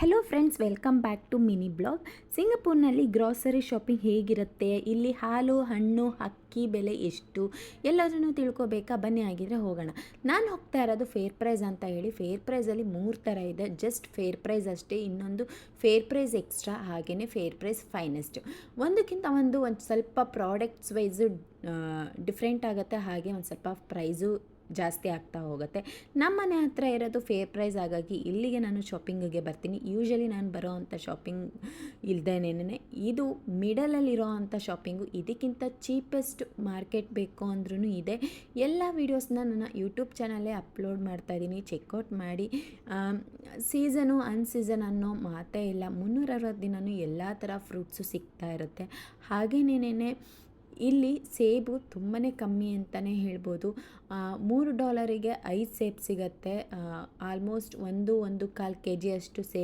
Hello friends, welcome back to mini blog. ಸಿಂಗಪೂರ್ನಲ್ಲಿ grocery shopping ಹೇಗಿರುತ್ತೆ, ಇಲ್ಲಿ ಹಾಲು, ಹಣ್ಣು, ಅಕ್ಕಿ ಬೆಲೆ ಎಷ್ಟು ಎಲ್ಲದನ್ನು ತಿಳ್ಕೊಬೇಕಾ? ಬನ್ನಿ ಆಗಿದ್ರೆ ಹೋಗೋಣ. ನಾನು ಹೋಗ್ತಾ ಇರೋದು ಫೇರ್ ಪ್ರೈಸ್ ಅಂತ ಹೇಳಿ. ಫೇರ್ ಪ್ರೈಸಲ್ಲಿ 3 ಥರ ಇದೆ. ಜಸ್ಟ್ ಫೇರ್ ಪ್ರೈಸ್ ಅಷ್ಟೇ, ಇನ್ನೊಂದು ಫೇರ್ ಪ್ರೈಸ್ ಎಕ್ಸ್ಟ್ರಾ, ಹಾಗೆಯೇ ಫೇರ್ ಪ್ರೈಸ್ ಫೈನೆಸ್ಟ್. ಒಂದಕ್ಕಿಂತ ಒಂದು ಸ್ವಲ್ಪ ಪ್ರಾಡಕ್ಟ್ಸ್ ವೈಸು ಡಿಫ್ರೆಂಟ್ ಆಗುತ್ತೆ, ಹಾಗೆ ಒಂದು ಸ್ವಲ್ಪ ಪ್ರೈಸು ಜಾಸ್ತಿ ಆಗ್ತಾ ಹೋಗುತ್ತೆ. ನಮ್ಮ ಮನೆ ಹತ್ರ ಇರೋದು ಫೇರ್ ಪ್ರೈಸ್, ಹಾಗಾಗಿ ಇಲ್ಲಿಗೆ ನಾನು ಶಾಪಿಂಗಿಗೆ ಬರ್ತೀನಿ. ಯೂಶಲಿ ನಾನು ಬರೋ ಅಂಥ ಶಾಪಿಂಗ್ ಇಲ್ದೇನೆ ಇದು ಮಿಡಲಲ್ಲಿರೋ ಅಂಥ ಶಾಪಿಂಗು. ಇದಕ್ಕಿಂತ ಚೀಪೆಸ್ಟ್ ಮಾರ್ಕೆಟ್ ಬೇಕು ಅಂದ್ರೂ ಇದೆ. ಎಲ್ಲ ವೀಡಿಯೋಸ್ನ ನನ್ನ ಯೂಟ್ಯೂಬ್ ಚಾನಲ್ಲೇ ಅಪ್ಲೋಡ್ ಮಾಡ್ತಾಯಿದ್ದೀನಿ, ಚೆಕ್ಔಟ್ ಮಾಡಿ. ಸೀಸನು ಅನ್ಸೀಸನ್ ಅನ್ನೋ ಮಾತೇ ಇಲ್ಲ. 360 ದಿನವೂ ಎಲ್ಲ ಥರ ಫ್ರೂಟ್ಸು ಸಿಗ್ತಾ ಇರುತ್ತೆ. ಹಾಗೇನೇನೆ ಇಲ್ಲಿ ಸೇಬು ತುಂಬಾ ಕಮ್ಮಿ ಅಂತಲೇ ಹೇಳ್ಬೋದು. $3ಗೆ 5 ಸೇಬು ಸಿಗುತ್ತೆ. ಆಲ್ಮೋಸ್ಟ್ 1.25 kg ಅಷ್ಟು ಸೇಬು